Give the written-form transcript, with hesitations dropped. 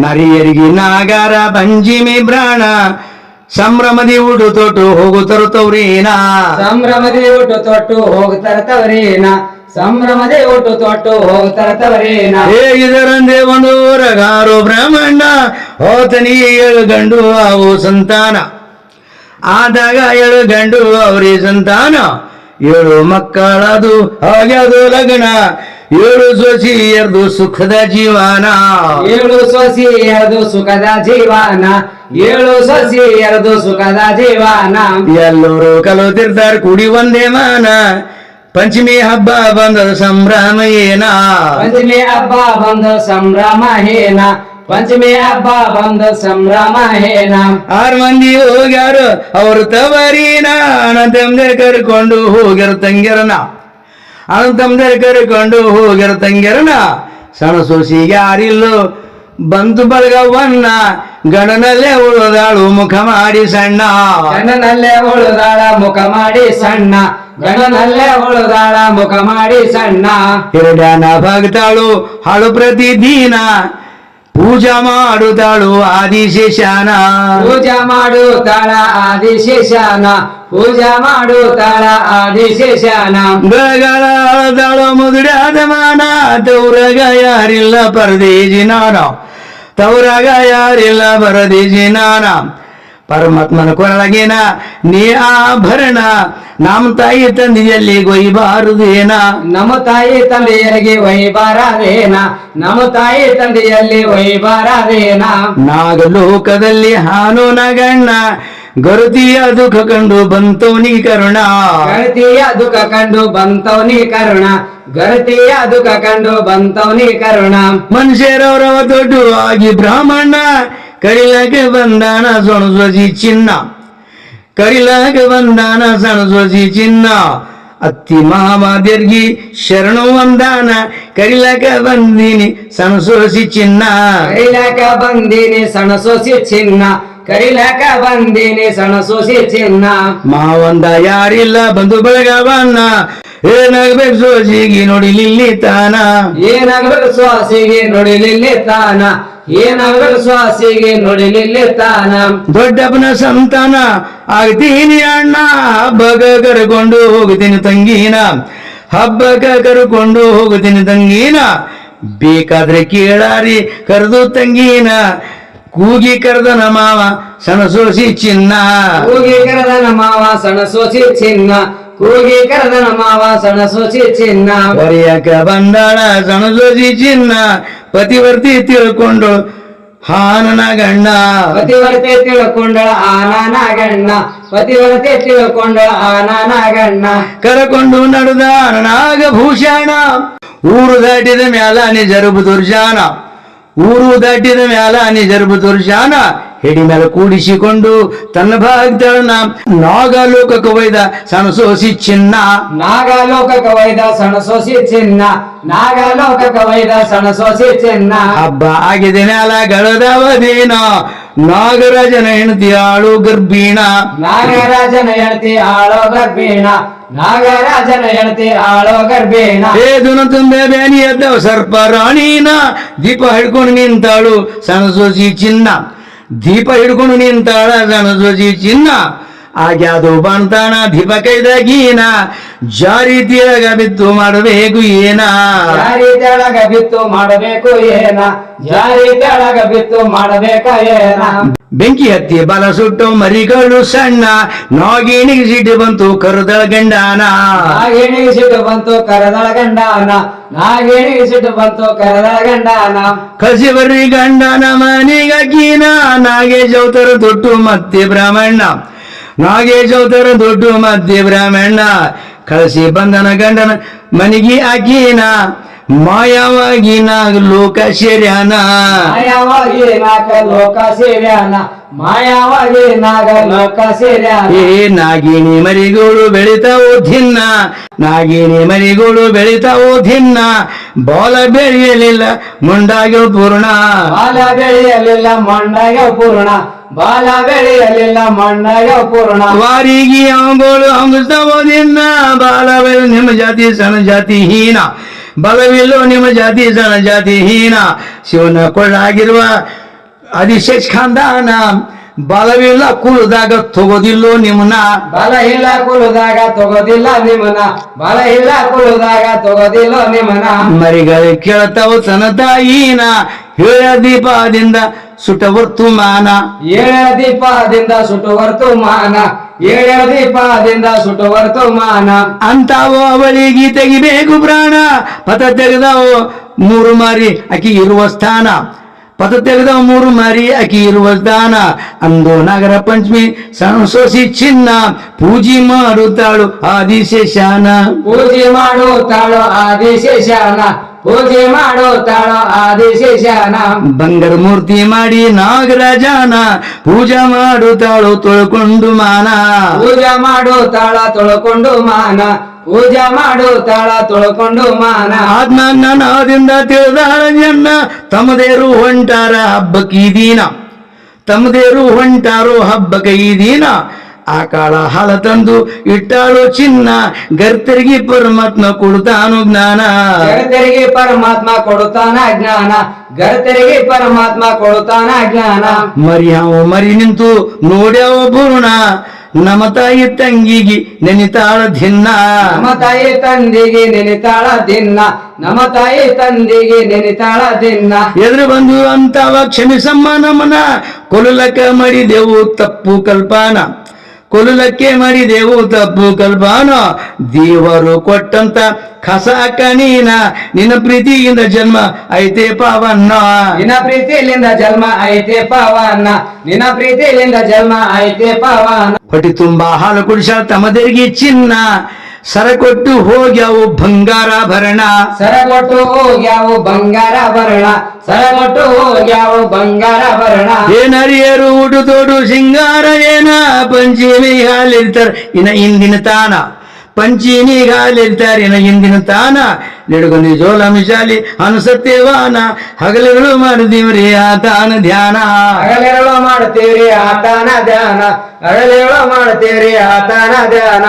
ನರಿಯರಿಗೆ ನಾಗರ ಪಂಚಮಿ ಬ್ರಾಣ ಸಂಭ್ರಮದಿ ಊಟು ತೊಟ್ಟು ಹೋಗುತ್ತರುತ್ತವ್ರೇನ ಸಂಭ್ರಮದಿ ಊಟು ತೊಟ್ಟು ಹೋಗುತ್ತರ್ತವ್ರೇನ ಸಂಭ್ರಮದಿ ಊಟು ತೊಟ್ಟು ಹೋಗುತ್ತರ್ತವ್ರೇನ ಹೇಗಿದರಂದೆ ಒಂದು ಊರಗಾರು ಬ್ರಾಹ್ಮಣ ಹೋತನಿ 7 ಗಂಡು ಅವು ಸಂತಾನ ಆದಾಗ 7 ಗಂಡು ಅವರೇ ಸಂತಾನ 7 ಮಕ್ಕಳದು ಹಾಗ್ಯದು ಲಗ್ನ 7 ಸೊಸಿಯರ್ದು ಸುಖದ ಜೀವನ 7 ಸೊಸಿಯರ್ದು ಸುಖದ ಜೀವನ 7 ಸೊಸಿಯರ್ದು ಸುಖದ ಜೀವನ ಎಲ್ಲರೂ ಕಲುತ್ತಿರ್ತಾರೆ ಕೂಡಿ ಒಂದೇ ಮಾನ ಪಂಚಮಿ ಹಬ್ಬ ಬಂದ ಸಂಭ್ರಮ ಏನ ಪಂಚಮಿ ಹಬ್ಬ ಬಂದ ಸಂಭ್ರಮ ಹೇನ ಪಂಚಮಿ ಹಬ್ಬ ಬಂದ ಸಂಭ್ರಮ ಹೇನ 6 ಮಂದಿ ಹೋಗ್ಯಾರು ಅವರು ತವರಿನ ಅನಂತಂದೆ ಕರ್ಕೊಂಡು ಹೋಗ್ಯಾರ ತಂಗ್ಯರನ ಅನಂತಂದೆ ಕರ್ಕೊಂಡು ಹೋಗ್ಯಾರ ತಂಗ್ಯರನ ಸಣ್ಣ ಸೊಸಿಗೆ ಯಾರಿಲ್ಲೋ ಬಂತು ಬಳಗವನ್ನ ಗಣನಲ್ಲೇ ಉಳಿದಾಳು ಮುಖ ಮಾಡಿ ಸಣ್ಣ ಗಣನಲ್ಲೇ ಉಳಿದಾಳ ಮುಖ ಮಾಡಿ ಸಣ್ಣ ಗಣನಲ್ಲೇ ಉಳಿದಾಳ ಮುಖ ಮಾಡಿ ಸಣ್ಣ ಎರಡನ ಭಕ್ತಾಳು ಹಾಳು ಪ್ರತಿದಿನ ಪೂಜಾ ಮಾಡುತ್ತಾಳು ಆದಿಶೇಷಾನ ಪೂಜಾ ಮಾಡುತ್ತಾಳ ಆದಿಶೇಷಾನ ಪೂಜಾ ಮಾಡುತ್ತಾಳ ಆದಿಶೇಷಾನ ಗಳಗಳಾಳು ಮುದುಡಾದ ಮಾನ ತೌರಗ ಯಾರಿಲ್ಲ ಪರದೇಜಿ ನಾನ ತೌರಗ ಯಾರಿಲ್ಲ ಪರದೇಜಿ ನಾನ ಪರಮಾತ್ಮನ ಕೊರಳಗಿನ ನೀ ಆಭರಣ ನಮ್ಮ ತಾಯಿ ತಂದೆಯಲ್ಲಿ ಒಯ್ಯಬಾರದೇನ ನಮ್ಮ ತಾಯಿ ತಂದೆಯರಿಗೆ ಒಯ್ಯಬಾರದೇನ ನಮ್ಮ ತಾಯಿ ತಂದೆಯಲ್ಲಿ ಒಯ್ಯಬಾರದೇನ ನಾಗಲೋಕದಲ್ಲಿ ಹಾನು ನಗಣ್ಣ ಗರುತಿಯ ದುಃಖ ಕಂಡು ಬಂತೋನಿ ಕರುಣ ಗರತಿಯ ದುಃಖ ಕಂಡು ಬಂತವನಿ ಕರುಣ ಗರತಿಯ ದುಃಖ ಕಂಡು ಬಂತವನಿ ಕರುಣ ಮನುಷ್ಯರವರವ ದೊಡ್ಡ ಆಗಿ ಬ್ರಾಹ್ಮಣ ಕರಿಲಕ್ಕೆ ಬಂದಾನ ಸೊಣಸೊಸಿ ಚಿನ್ನ ಕರಿಲಕ್ಕೆ ಬಂದಾನ ಸಣಸೊಸಿ ಚಿನ್ನ ಅತ್ತಿ ಮಾಮಾದ್ಯರ್ಗಿ ಶರಣು ಒಂದಾನ ಕರಿಲಕ ಬಂದೀನಿ ಸಣಸೊಸಿ ಚಿನ್ನ ಕರಿಲಕ ಬಂದೀನಿ ಸಣಸೋಸಿ ಚಿನ್ನ ಕರಿಲಕ ಬಂದೀನಿ ಸಣಸೋಸಿ ಚಿನ್ನ ಮಾವಂದ ಯಾರಿಲ್ಲ ಬಂಧು ಬಳಗವನ್ನ ಏನಾಗ್ಬೇಕು ಸೋಸಿಗೆ ನೋಡಿಲಿಲ್ಲಿ ತಾನ ಏನಾಗಬೇಕು ಸ್ವಾಸಿಗೆ ನೋಡಿಲಿಲ್ಲಿ ತಾನ ಏನಾಗಬೇಕು ಸ್ವಾಸಿಗೆ ನೋಡಿಲಿಲ್ಲಿ ತಾನ ದೊಡ್ಡಪ್ಪನ ಸಂತಾನ ಆಗ್ತೀನಿ ಅಣ್ಣ ಹಬ್ಬಗ ಕರ್ಕೊಂಡು ಹೋಗ್ತೀನಿ ತಂಗೀನ ಹಬ್ಬಗ ಕರ್ಕೊಂಡು ಹೋಗ್ತೀನಿ ತಂಗೀನ ಬೇಕಾದ್ರೆ ಕೇಳಾರಿ ಕರೆದು ತಂಗೀನ ಕೂಗಿ ಕರೆದನ ಮಾವ ಸಣಸೋಸಿ ಚಿನ್ನ ಕೂಗಿ ಕರೆದನ ಮಾವ ಸಣಸೋಸಿ ಚಿನ್ನ ಕೂಗಿ ಕರೆದನ ಮಾವ ಸಣಸೋಸಿ ಚಿನ್ನ ಬರೆಯಕ ಬಂದಾಳ ಸಣಸೋಸಿ ಚಿನ್ನ ಪತಿವರ್ತಿ ತಿಳ್ಕೊಂಡು ಹಾನನ ಗಣ್ಣ ಪತಿವರ್ತೆ ತಿಳ್ಕೊಂಡಳ ಆನಾನ ಗಣ್ಣ ಪತಿವರ್ತೆ ತಿಳ್ಕೊಂಡಳ ಆನಾನ ಗಣ್ಣ ಕರಕೊಂಡು ನಡೆದ ನಾಗಭೂಷಣ ಊರು ದಾಟಿದ ಮ್ಯಾಲ ನಿಜರುಬು ದುರ್ಜಾನ ಊರು ದಾಟಿದ ಮ್ಯಾಲ ನಿಜರುಬು ದುರ್ಜಾನ ಹೆಡಿ ಮೇಲೆ ಕೂಡಿಸಿಕೊಂಡು ತನ್ನ ಭಕ್ತಳನ್ನ ನಾಗಲೋಕಕ್ಕೆ ಒಯ್ದ ಸಣಸೋಸಿ ಚಿನ್ನ ನಾಗಲೋಕಕ ವೈದ ಸಣಸೋಸಿ ಚಿನ್ನ ನಾಗಲೋಕಕ ವೈದ ಸಣಸೋಸಿ ಚಿನ್ನ ಹಬ್ಬ ಆಗಿದೆ ಮ್ಯಾಲ ಗಳದವದೇನ ನಾಗರಾಜನ ಹೆಂಡತಿ ಆಳು ಗರ್ಭಿಣ ನಾಗರಾಜನ ಹೆಂಡತಿ ಆಳೋ ಗರ್ಭಿಣ ನಾಗರಾಜನ ಹೆಂಡತಿ ಆಳೋ ಗರ್ಭಿಣ ಏದುನ ತುಂಬೆ ಬ್ಯಾನಿ ಎದ್ದವ ಸರ್ಪ ರಾಣಿನ ದೀಪ ಹಿಡ್ಕೊಂಡು ನಿಂತಾಳು ಸಣಸೋಸಿ ಚಿನ್ನ ದೀಪ ಹಿಡ್ಕೊಂಡು ನಿಂತಾಳ ಸಣಸೋಸಿ ಚಿನ್ನ ಆಗ್ಯಾದು ಬಂತಾಣ ದೀಪ ಕೈದಾಗೀನ ಜಾರಿ ತೀರಗ ಬಿತ್ತು ಮಾಡಬೇಕು ಏನ ಜಾರಿ ತೆಳಗ ಬಿತ್ತು ಮಾಡಬೇಕು ಏನ ಜಾರಿ ತೆಳಗ ಬಿತ್ತು ಮಾಡಬೇಕ ಏನ ಬೆಂಕಿ ಹತ್ತಿ ಬಲ ಸುಟ್ಟು ಮರಿಗಳು ಸಣ್ಣ ನಾಗಿಣಿಗೆ ಸಿಟ್ಟು ಬಂತು ಕರುದಳ ಗಂಡಾನ ನಾಗೇಣಿಗೆ ಸಿಟ್ಟು ಬಂತು ಕರದಳ ಗಂಡಾನ ನಾಗೇಣಿಗೆ ಸಿಟ್ಟು ಬಂತು ಕರದಳ ಗಂಡಾನ ಕಸಿ ಬರ್ರಿ ಗಂಡನ ಮನಿಗೀನ ನಾಗೇಶ್ ಅವತರ ದೊಡ್ಡು ಮತ್ತೆ ಬ್ರಾಹ್ಮಣ ನಾಗೇಶ್ ಅವತರ ದೊಡ್ಡು ಮತ್ತೆ ಬ್ರಾಹ್ಮಣ ಕಳಿಸಿ ಬಂದನ ಗಂಡನ ಮನಿಗೆ ಆಕೀನ ಮಾಯವಾಗಿ ನಾಗ ಲೋಕ ಸೇರ್ಯಾನ ಮಾಯವಾಗಿ ನಾಗ ಲೋಕ ಸೇರ್ಯಾನ ಮಾಯವಾಗಿ ನಾಗ ಲೋಕ ಸೇರ್ಯಾನ ಏ ನಾಗಿಣಿ ಮರಿಗಳು ಬೆಳಿತಾವೋ ಧಿನ್ನ ನಾಗಿಣಿ ಮರಿಗಳು ಬೆಳಿತಾವೋ ಧಿನ್ನ ಬಾಲ ಬೆಳೆಯಲಿಲ್ಲ ಮುಂಡಾಗ್ಯೋ ಪೂರ್ಣ ಬಾಲ ಬೆಳೆಯಲಿಲ್ಲ ಮಂಡಾಗ ಪೂರ್ಣ ಬಾಲ ಬೆಳೆಯಲಿಲ್ಲ ಮಂಡಾಗ ಪೂರ್ಣ ವಾರಿಗೆ ಅವುಗಳು ಹಂಗಿಸ್ತಾವೋ ದಿನ ಬಾಲ ಬೆಳೆ ನಿಮ್ಮ ಜಾತಿ ಸಣ್ಣ ಜಾತಿ ಹೀನ ಬಲವಿಲ್ಲೋ ನಿಮ್ಮ ಜಾತಿ ಜನ ಜಾತಿ ಹೀನ ಶಿವನ ಕೊಳ್ಳಾಗಿರುವ ಆದಿಶೇಷ್ ಖಾಂದಾನ ಬಲವಿಲ್ಲ ಕುಲದಾಗ ತಗೋದಿಲ್ಲೋ ನಿಮ್ಮನ ಬಲ ಇಲ್ಲ ಕುಲದಾಗ ತಗೋದಿಲ್ಲ ನಿಮ್ಮನ ಬಲ ಇಲ್ಲ ಕುಲದಾಗ ತಗೋದಿಲ್ಲ ನಿಮ್ಮನ ಮರಿಗಳು ಕೇಳ್ತಾವ ತನ್ನ ತಾಯಿನ ಹೇಳ ದೀಪದಿಂದ ಸುಟ ವರ್ತುಮಾನ ಏಳ ದೀಪದಿಂದ ಸುಟುವರ್ತು ಮಾನ ಏಳ ದೀಪದಿಂದ ಸುಟುವರ್ತು ಮಾನ ಅಂತಾವೋ ಅವಳಿಗೆ ತೆಗಿಬೇಕು ಪ್ರಾಣ ಪಥ ತೆಗೆದವು ಮೂರು ಮಾರಿ ಅಕಿ ಇರುವ ಸ್ಥಾನ ಪಥ ತೆಗೆದವ ಮೂರು ಮಾರಿ ಅಕಿ ಇರುವ ಸ್ಥಾನ ಅಂದು ನಾಗರ ಪಂಚಮಿ ಸಣಸೋಸಿ ಚಿನ್ನ ಪೂಜೆ ಮಾಡುತ್ತಾಳು ಆದಿಶೇಷಾನ ಪೂಜೆ ಮಾಡುತ್ತಾಳೋ ಆದಿಶೇಷಾನ ಪೂಜೆ ಮಾಡುತ್ತಾಳೋ ಆದಿಶೇಷಾನ ಬಂಗಾರ ಮೂರ್ತಿ ಮಾಡಿ ನಾಗರಾಜಾನ ಪೂಜಾ ಮಾಡುತ್ತಾಳು ತೊಳ್ಕೊಂಡು ಮಾನ ಪೂಜೆ ಮಾಡುತ್ತಾಳ ತೊಳ್ಕೊಂಡು ಮಾನ ಪೂಜೆ ಮಾಡುತ್ತಾಳ ತೊಳ್ಕೊಂಡು ಮಾನ ಆತ್ಮಜ್ಞಾನದಿಂದ ತಿಳಿದಾಳ ಜನ ತಮ್ಮದೇರು ಹೊಂಟಾರ ಹಬ್ಬಕ್ಕೆ ಈ ದಿನ ತಮ್ಮದೇರು ಹೊಂಟಾರೋ ಹಬ್ಬಕ್ಕೆ ಈ ದಿನ ಆ ಕಾಳ ಹಾಲ ತಂದು ಇಟ್ಟಾಳು ಚಿನ್ನ ಗರ್ತರಿಗೆ ಪರಮಾತ್ಮ ಕೊಡ್ತಾನು ಜ್ಞಾನ ಗರ್ತರಿಗೆ ಪರಮಾತ್ಮ ಕೊಡುತ್ತಾನ ಜ್ಞಾನ ಗರ್ತರಿಗೆ ಪರಮಾತ್ಮ ಕೊಡುತ್ತಾನ ಜ್ಞಾನ ಮರಿ ನಿಂತು ನೋಡ್ಯಾವ ಪೂರ್ಣ ನಮ್ಮ ತಾಯಿ ತಂಗಿಗೆ ನೆನಿತಾಳ ಧಿನ್ನ ನಮ್ಮ ತಾಯಿ ತಂದೆಗೆ ನೆನಿತಾಳ ದಿನ್ನ ನಮ್ಮ ತಾಯಿ ತಂದೆಗೆ ನೆನಿತಾಳ ದಿನ್ನ ಎದುರು ಬಂದು ಅಂತವ ಕ್ಷಮಿಸಮ್ಮ ನಮ್ಮನ ಕೊಲುಲಕ ಮಾಡಿದೆವು ತಪ್ಪು ಕಲ್ಪಾನ ಕೊಲುಲಕ್ಕೆ ಮಾಡಿದೆವು ತಪ್ಪು ಕಲ್ಪಾನ ದೇವರು ಕೊಟ್ಟಂತ ಖಸಾಕ ನೀನ ನಿನ್ನ ಪ್ರೀತಿಯಿಂದ ಜನ್ಮ ಐತೆ ಪಾವನ್ನ ನಿನ್ನ ಪ್ರೀತಿಯಿಂದ ಜನ್ಮ ಐತೆ ಪಾವನ ನಿನ್ನ ಪ್ರೀತಿಯಿಂದ ಜನ್ಮ ಐತೆ ಪಾವನ ಹೊಟ್ಟಿ ತುಂಬಾ ಹಾಲು ಕುಡಿಸ ತಮ್ಮದರಿಗೆ ಚಿನ್ನ ಸರ ಕೊಟ್ಟು ಹೋಗ್ಯಾವು ಬಂಗಾರಾಭರಣ ಸರಗೊಟ್ಟು ಹೋಗ್ಯಾವು ಬಂಗಾರಾಭರಣ ಸರಗೊಟ್ಟು ಹೋಗ್ಯಾವು ಬಂಗಾರಾಭರಣ ಏನರಿಯರು ಉಡು ತೋಡು ಸಿಂಗಾರ ಏನ ಪಂಚಮಿ ಹಾಲಿರ್ತಾರ ಇನ್ನ ಇಂದಿನ ತಾನ ಪಂಚಮಿ ಹಾಲಿರ್ತಾರ ಇನ್ನ ಇಂದಿನ ತಾನ ನಿಡುಗನಿ ಜೋಲ ಮಿಶಾಲಿ ಅನುಸತ್ತೇವಾನ ಹಗಲುಗಳು ಮಾಡಿದೀವ್ರಿ ಆತಾನ ಧ್ಯಾನ ಹಗಲೆರಳು ಮಾಡ್ತೀವ್ರಿ ಆತನ ಧ್ಯಾನ ಹಗಲೆರಳು ಮಾಡ್ತೀವ್ರಿ ಆತನ ಧ್ಯಾನ